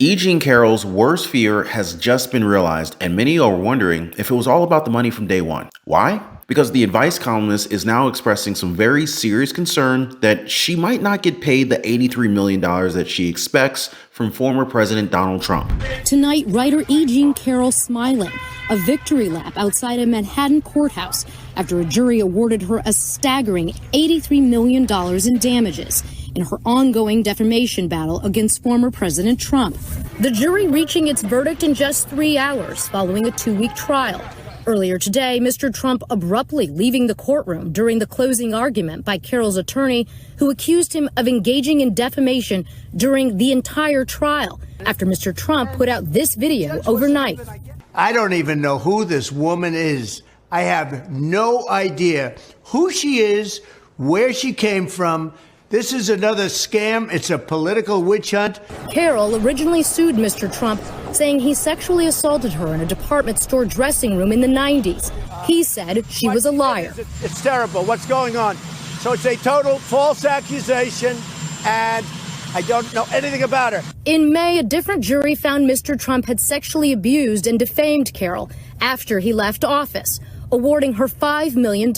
E. Jean Carroll's worst fear has just been realized, and many are wondering if it was all about the money from day one. Why? Because the advice columnist is now expressing some very serious concern that she might not get paid the $83 million that she expects from former President Donald Trump. Tonight, writer E. Jean Carroll smiling, a victory lap outside a Manhattan courthouse after a jury awarded her a staggering $83 million in damages in her ongoing defamation battle against former President Trump. The jury reaching its verdict in just 3 hours following a 2-week trial. Earlier today, Mr. Trump abruptly leaving the courtroom during the closing argument by Carroll's attorney, who accused him of engaging in defamation during the entire trial, after Mr. Trump put out this video overnight. I don't even know who this woman is. I have no idea who she is, where she came from. This is another scam. It's a political witch hunt. Carroll originally sued Mr. Trump, saying he sexually assaulted her in a department store dressing room in the 90s. He said she was a liar. It's terrible. What's going on? So it's a total false accusation, and I don't know anything about her. In May, a different jury found Mr. Trump had sexually abused and defamed Carroll after he left office, awarding her $5 million,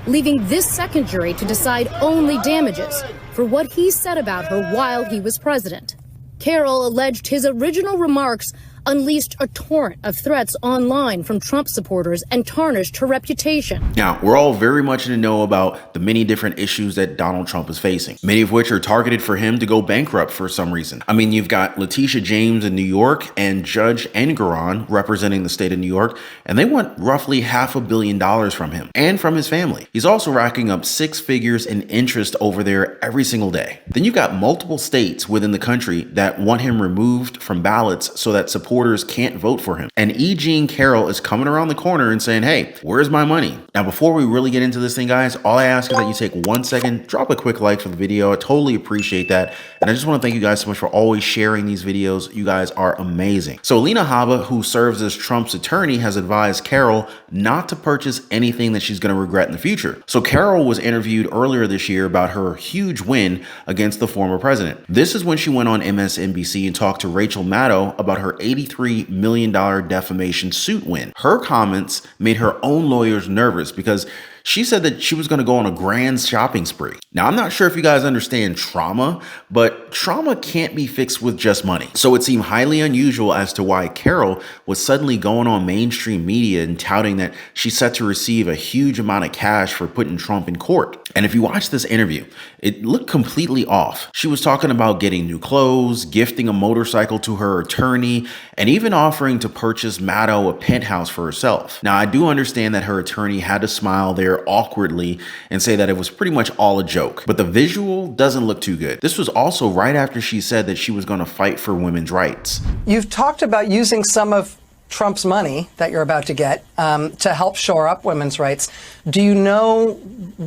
leaving this second jury to decide only damages for what he said about her while he was president. Carroll alleged his original remarks unleashed a torrent of threats online from Trump supporters and tarnished her reputation. Now, we're all very much in the know about the many different issues that Donald Trump is facing, many of which are targeted for him to go bankrupt for some reason. I mean, you've got Letitia James in New York and Judge Engoron representing the state of New York, and they want roughly $500 million from him and from his family. He's also racking up 6 figures in interest over there every single day. Then you've got multiple states within the country that want him removed from ballots so that supporters can't vote for him. And E. Jean Carroll is coming around the corner and saying, hey, where's my money? Now, before we really get into this thing, guys, all I ask is that you take 1 second, drop a quick like for the video. I totally appreciate that. And I just want to thank you guys so much for always sharing these videos. You guys are amazing. So Alina Habba, who serves as Trump's attorney, has advised Carroll not to purchase anything that she's going to regret in the future. So Carroll was interviewed earlier this year about her huge win against the former president. This is when she went on MSNBC and talked to Rachel Maddow about her $83 million defamation suit win. Her comments made her own lawyers nervous because she said that she was going to go on a grand shopping spree. Now, I'm not sure if you guys understand trauma, but trauma can't be fixed with just money. So it seemed highly unusual as to why Carroll was suddenly going on mainstream media and touting that she's set to receive a huge amount of cash for putting Trump in court. And if you watch this interview, it looked completely off. She was talking about getting new clothes, gifting a motorcycle to her attorney, and even offering to purchase Maddow a penthouse for herself. Now, I do understand that her attorney had to smile there awkwardly and say that it was pretty much all a joke, but the visual doesn't look too good. This was also right after she said that she was going to fight for women's rights. You've talked about using some of Trump's money that you're about to get to help shore up women's rights. Do you know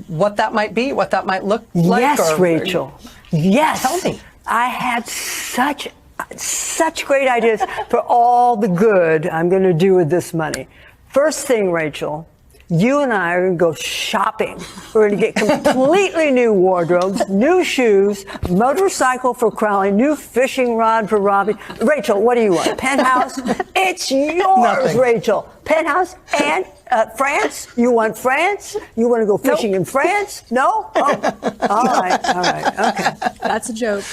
what that might be, what that might look like? Yes, Rachel. Yes. Tell me. I had such great ideas for all the good I'm going to do with this money. First thing, Rachel, you and I are going to go shopping. We're going to get completely new wardrobes, new shoes, motorcycle for Crowley, new fishing rod for Robbie. Rachel, what do you want? Penthouse? It's yours, Nothing. Rachel. Penthouse and France? You want France? You want to go fishing in France? No? Oh, all right, okay. That's a joke.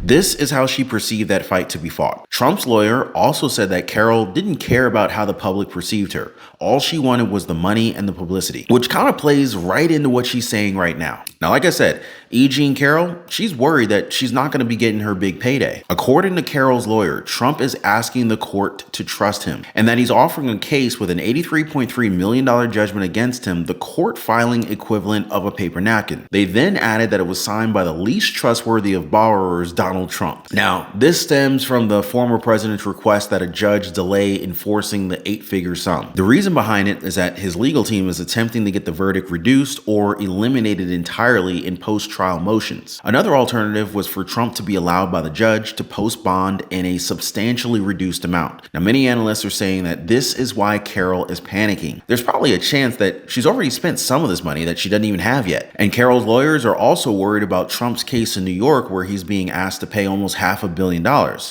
This is how she perceived that fight to be fought. Trump's lawyer also said that Carroll didn't care about how the public perceived her. All she wanted was the money and the publicity, which kind of plays right into what she's saying right now. Now, like I said, E. Jean Carroll, she's worried that she's not going to be getting her big payday. According to Carroll's lawyer, Trump is asking the court to trust him and that he's offering a case with an $83.3 million judgment against him, the court filing equivalent of a paper napkin. They then added that it was signed by the least trustworthy of borrowers, Donald Trump. Now, this stems from the former president's request that a judge delay enforcing the 8-figure sum. The reason behind it is that his legal team is attempting to get the verdict reduced or eliminated entirely in post-trial motions. Another alternative was for Trump to be allowed by the judge to post bond in a substantially reduced amount. Now, many analysts are saying that this is why Carroll is panicking. There's probably a chance that she's already spent some of this money that she doesn't even have yet. And Carroll's lawyers are also worried about Trump's case in New York, where he's being asked to pay almost $500 million.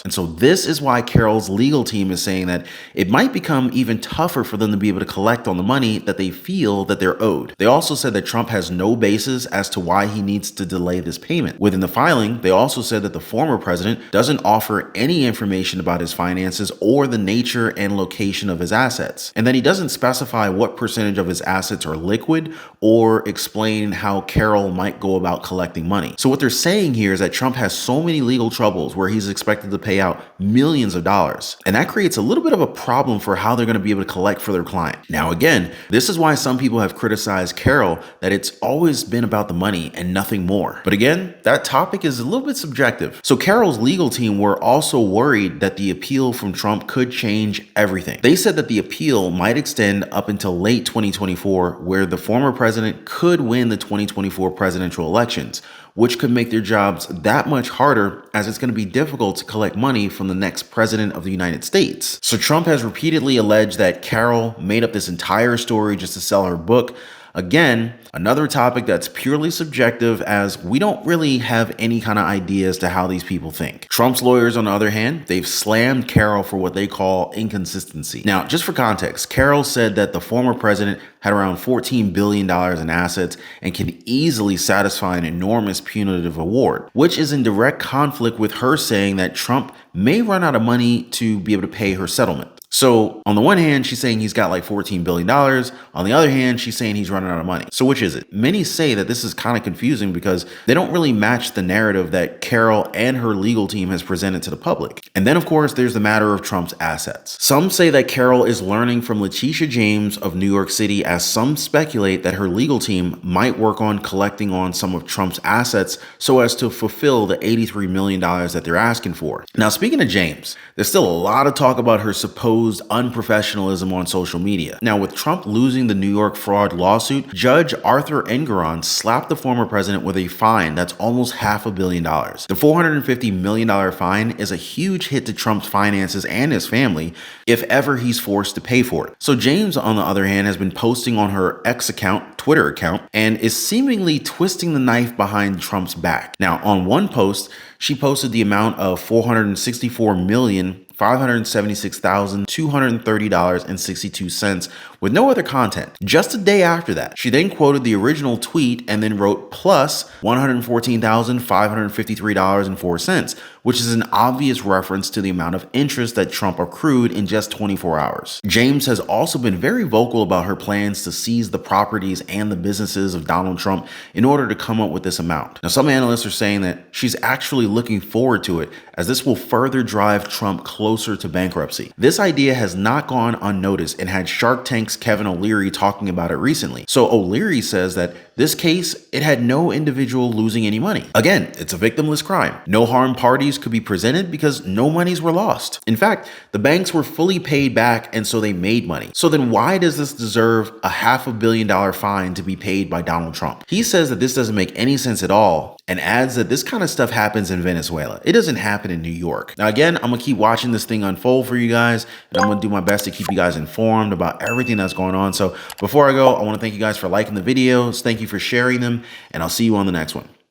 And so this is why Carroll's legal team is saying that it might become even tougher for them to be able to collect on the money that they feel that they're owed. They also said that Trump has no basis as to why he needs to delay this payment. Within the filing, they also said that the former president doesn't offer any information about his finances or the nature and location of his assets, and that he doesn't specify what percentage of his assets are liquid or explain how Carroll might go about collecting money. So what they're saying here is that Trump has so many legal troubles where he's expected to pay out millions of dollars, and that creates a little bit of a problem for how they're going to be able to collect for their client. Now again, this is why some people have criticized Carroll that it's always been about the money and nothing more. But again, that topic is a little bit subjective. So Carroll's legal team were also worried that the appeal from Trump could change everything. They said that the appeal might extend up until late 2024, where the former president could win the 2024 presidential elections, which could make their jobs that much harder, as it's going to be difficult to collect money from the next president of the United States. So Trump has repeatedly alleged that Carroll made up this entire story just to sell her book. Again, another topic that's purely subjective, as we don't really have any kind of idea as to how these people think. Trump's lawyers, on the other hand, they've slammed Carroll for what they call inconsistency. Now, just for context, Carroll said that the former president had around $14 billion in assets and can easily satisfy an enormous punitive award, which is in direct conflict with her saying that Trump may run out of money to be able to pay her settlement. So on the one hand, she's saying he's got like $14 billion. On the other hand, she's saying he's running out of money. So which is it? Many say that this is kind of confusing because they don't really match the narrative that Carroll and her legal team has presented to the public. And then of course, there's the matter of Trump's assets. Some say that Carroll is learning from Letitia James of New York City, as some speculate that her legal team might work on collecting on some of Trump's assets so as to fulfill the $83 million that they're asking for. Now, speaking of James, there's still a lot of talk about her supposed unprofessionalism on social media. Now, with Trump losing the New York fraud lawsuit, Judge Arthur Engoron slapped the former president with a fine that's almost $500 million. The $450 million fine is a huge hit to Trump's finances and his family if ever he's forced to pay for it. So James, on the other hand, has been posting on her X account, Twitter account, and is seemingly twisting the knife behind Trump's back. Now, on one post, she posted the amount of $464,576,230.62 with no other content. Just a day after that, she then quoted the original tweet and then wrote plus $114,553.04, which is an obvious reference to the amount of interest that Trump accrued in just 24 hours. James has also been very vocal about her plans to seize the properties and the businesses of Donald Trump in order to come up with this amount. Now, some analysts are saying that she's actually looking forward to it, as this will further drive Trump closer to bankruptcy. This idea has not gone unnoticed and had Shark Tank's Kevin O'Leary talking about it recently. So O'Leary says that this case, it had no individual losing any money. Again, it's a victimless crime. No harm parties could be presented because no monies were lost. In fact, the banks were fully paid back, and so they made money. So then why does this deserve a $500 million fine to be paid by Donald Trump? He says that this doesn't make any sense at all, and adds that this kind of stuff happens in Venezuela. It doesn't happen in New York. Now again, I'm gonna keep watching this thing unfold for you guys, and I'm gonna do my best to keep you guys informed about everything that's going on. So before I go, I wanna thank you guys for liking the videos. Thank you for sharing them, and I'll see you on the next one.